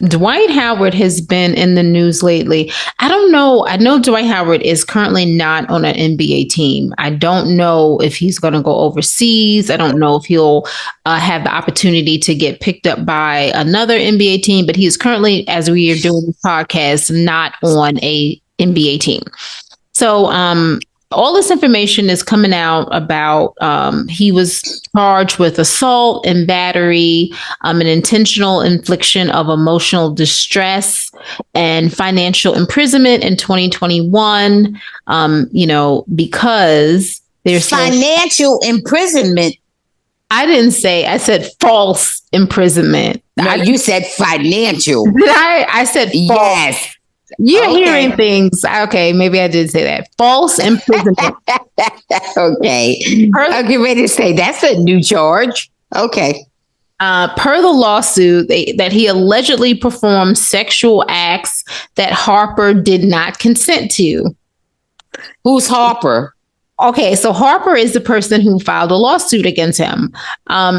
Dwight Howard has been in the news lately. I don't know. I know Dwight Howard is currently not on an NBA team. I don't know if he's going to go overseas. I don't know if he'll have the opportunity to get picked up by another NBA team, but he is currently, as we are doing this podcast, not on a NBA team. So, all this information is coming out about he was charged with assault and battery, an intentional infliction of emotional distress, and financial imprisonment in 2021. Because there's financial imprisonment. I didn't say. I said false imprisonment. No, you said financial. Did I? I said false. Yes. You're hearing things. Okay, maybe I did say that. False imprisonment. Okay. I'll get ready to say that's a new charge. Okay. Per the lawsuit, that he allegedly performed sexual acts that Harper did not consent to. Who's Harper? Okay, so Harper is the person who filed a lawsuit against him.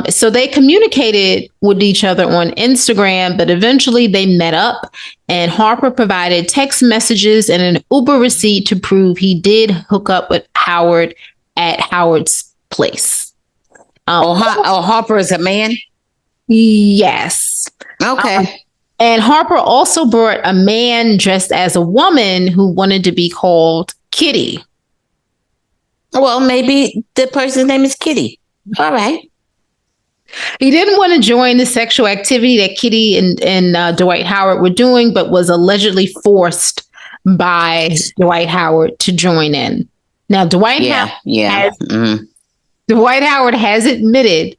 So they communicated with each other on Instagram, but eventually they met up, and Harper provided text messages and an Uber receipt to prove he did hook up with Howard at Howard's place. Harper is a man? Yes. Okay. And Harper also brought a man dressed as a woman who wanted to be called Kitty. Well, maybe the person's name is Kitty. All right. He didn't want to join the sexual activity that Kitty and Dwight Howard were doing, but was allegedly forced by Dwight Howard to join in. Now, Dwight Howard has admitted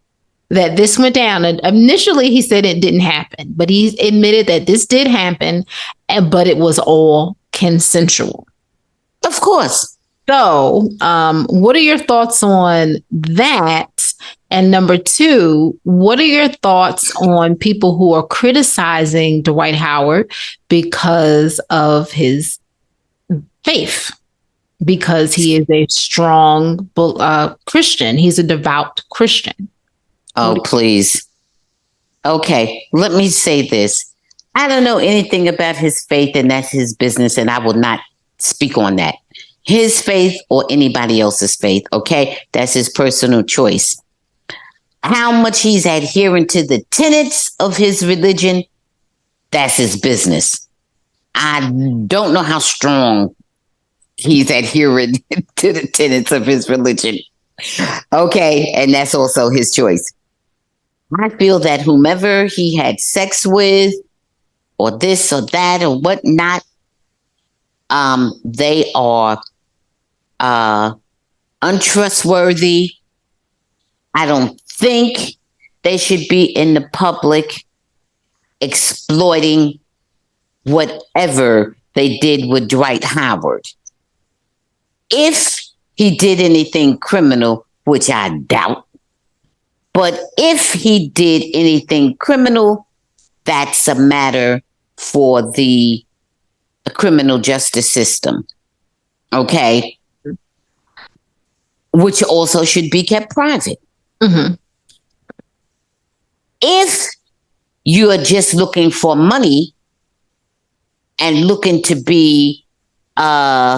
that this went down. And initially, he said it didn't happen, but he admitted that this did happen, but it was all consensual. Of course. So, what are your thoughts on that? And number two, what are your thoughts on people who are criticizing Dwight Howard because of his faith? Because he is a strong Christian. He's a devout Christian. Oh, please. Okay, let me say this. I don't know anything about his faith, and that's his business, and I will not speak on that. His faith or anybody else's faith, okay? That's his personal choice. How much he's adhering to the tenets of his religion, that's his business. I don't know how strong he's adhering to the tenets of his religion. Okay, and that's also his choice. I feel that whomever he had sex with, or this or that or whatnot, they are untrustworthy. I don't think they should be in the public exploiting whatever they did with Dwight Howard. If he did anything criminal, which I doubt, but if he did anything criminal, that's a matter for the criminal justice system. Okay? Which also should be kept private. Mm-hmm. If you are just looking for money and looking to be known,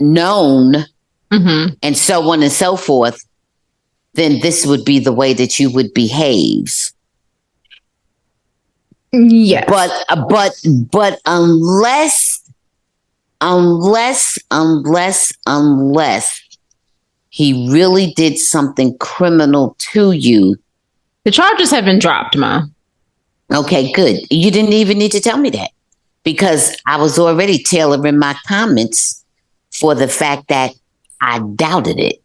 mm-hmm, and so on and so forth, then this would be the way that you would behave. Yes. But unless he really did something criminal to you. The charges have been dropped, Ma. Okay, good. You didn't even need to tell me that, because I was already tailoring my comments for the fact that I doubted it.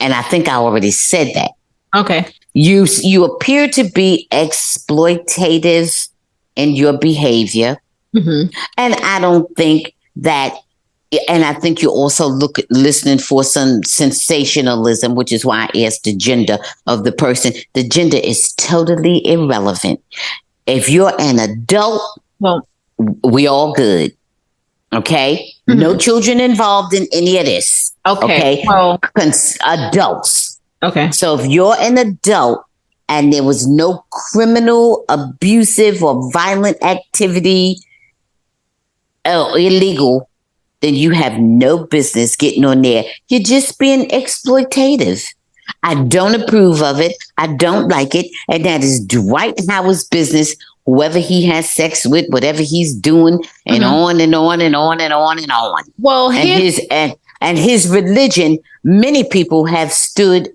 And I think I already said that. Okay. You appear to be exploitative in your behavior. Mm-hmm. And I don't think that, and I think you're also listening for some sensationalism, which is why I asked the gender of the person. The gender is totally irrelevant. If you're an adult, well, we all good. Okay? Mm-hmm. No children involved in any of this. Okay. Well, adults. Okay. So if you're an adult and there was no criminal, abusive, or violent activity or illegal, then you have no business getting on there. You're just being exploitative. I don't approve of it. I don't like it. And that is Dwight Howard's business, whoever he has sex with, whatever he's doing, and on and on and on and on and on. Well, and his religion, many people have stood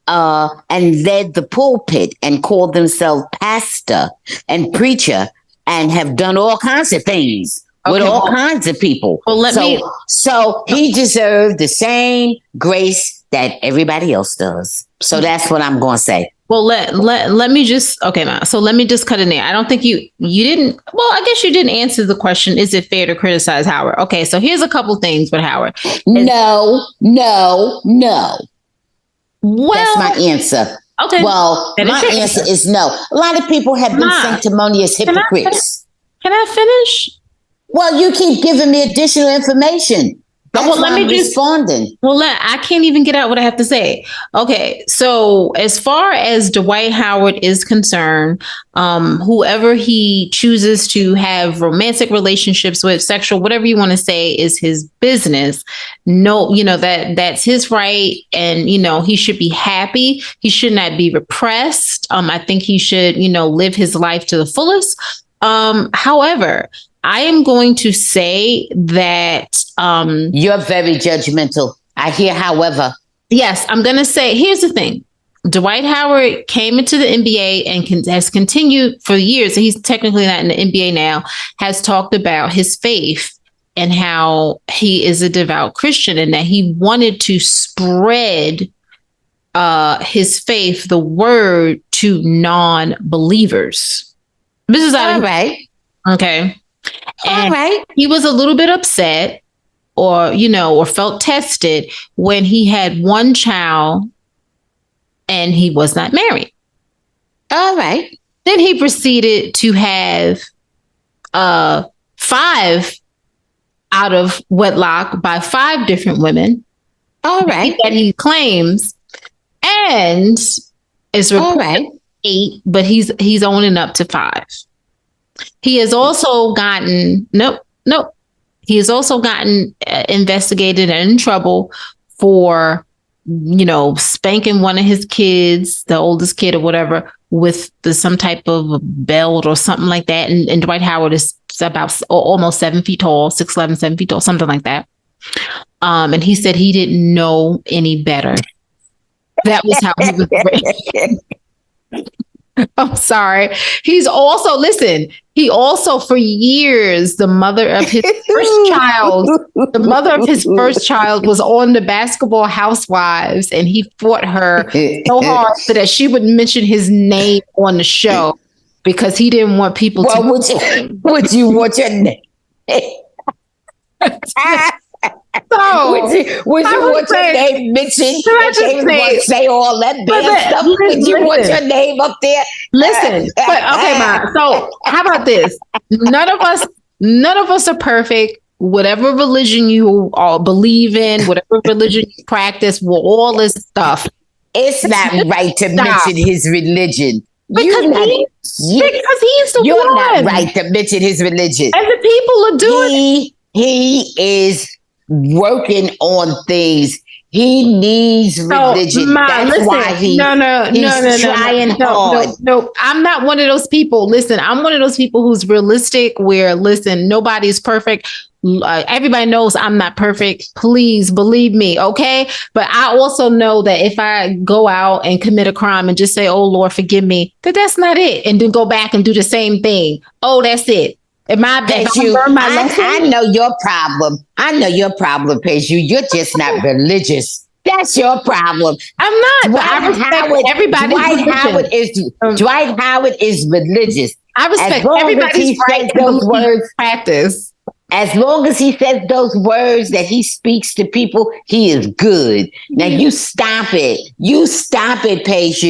and led the pulpit and called themselves pastor and preacher and have done all kinds of things with all kinds of people. Well, so he deserved the same grace that everybody else does. So that's what I'm going to say. Well, let me just, so let me just cut in there. I don't think you didn't, well, I guess you didn't answer the question, is it fair to criticize Howard? Okay, so here's a couple things with Howard. No. Well, that's my answer. Okay. Well, my answer is no. A lot of people have been sanctimonious hypocrites. Can I finish? Well, you keep giving me additional information. That's why I'm responding. I can't even get out what I have to say. Okay, so as far as Dwight Howard is concerned, whoever he chooses to have romantic relationships with, sexual, whatever you want to say, is his business. No, that's his right, and he should be happy. He should not be repressed. I think he should, live his life to the fullest. However, I am going to say that you're very judgmental. I hear, however. Yes, I'm going to say, here's the thing. Dwight Howard came into the NBA and has continued for years. He's technically not in the NBA now, has talked about his faith and how he is a devout Christian and that he wanted to spread his faith, the word, to non-believers. This is all right. Okay. And all right. He was a little bit upset or felt tested when he had one child and he was not married. All right. Then he proceeded to have 5 out of wedlock by 5 different women. All right. That he claims, and is reported 8, but he's owning up to 5. He has also gotten He has also gotten investigated and in trouble for spanking one of his kids, the oldest kid or whatever, with some type of belt or something like that. And Dwight Howard is about almost 7 feet tall, 6'11", 7 feet tall, something like that. And he said he didn't know any better. That was how he was raised. I'm sorry. He also, for years, the mother of his first child was on the Basketball Housewives, and he fought her so hard so that she would mention his name on the show because he didn't want people to. Would you want your name? So, would you want your name mentioned? Say all that bad stuff. Would you want your name up there? Listen, but okay, Ma. So how about this? None of us are perfect. Whatever religion you all believe in, whatever religion you practice, all this stuff. It's not right to mention his religion. Because he's the you're one. You're not right to mention his religion. And the people are doing He is working on things. He needs religion. That's why he's trying hard. No, I'm not one of those people. Listen, I'm one of those people who's realistic where, nobody's perfect. Everybody knows I'm not perfect. Please believe me. Okay. But I also know that if I go out and commit a crime and just say, oh, Lord, forgive me, that's not it. And then go back and do the same thing. Oh, that's it. I know your problem. I know your problem, Paige. You're just not religious. That's your problem. I'm not. Dwight Howard is religious. I respect everybody's right to those words. Practice. As long as he says those words that he speaks to people, he is good. Now you stop it. You stop it, Paige.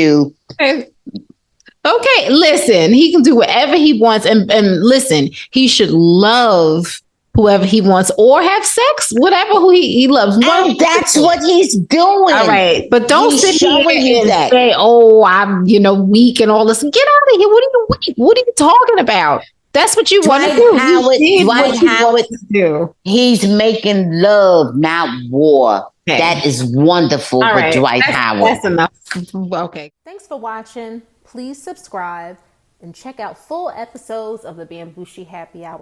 Okay, listen, he can do whatever he wants. And listen, he should love whoever he wants, or have sex, whatever who he loves. And that's what he's doing. All right, but don't He's sit here showing you and that. say, "Oh, I'm weak and all this." Get out of here! What are you weak? What are you talking about? That's what you want to do. Dwight Howard, do. He's making love, not war. Okay. That is wonderful with Dwight Howard. That's enough. Okay. Thanks for watching. Please subscribe and check out full episodes of the Bamgboshe Happy Hour.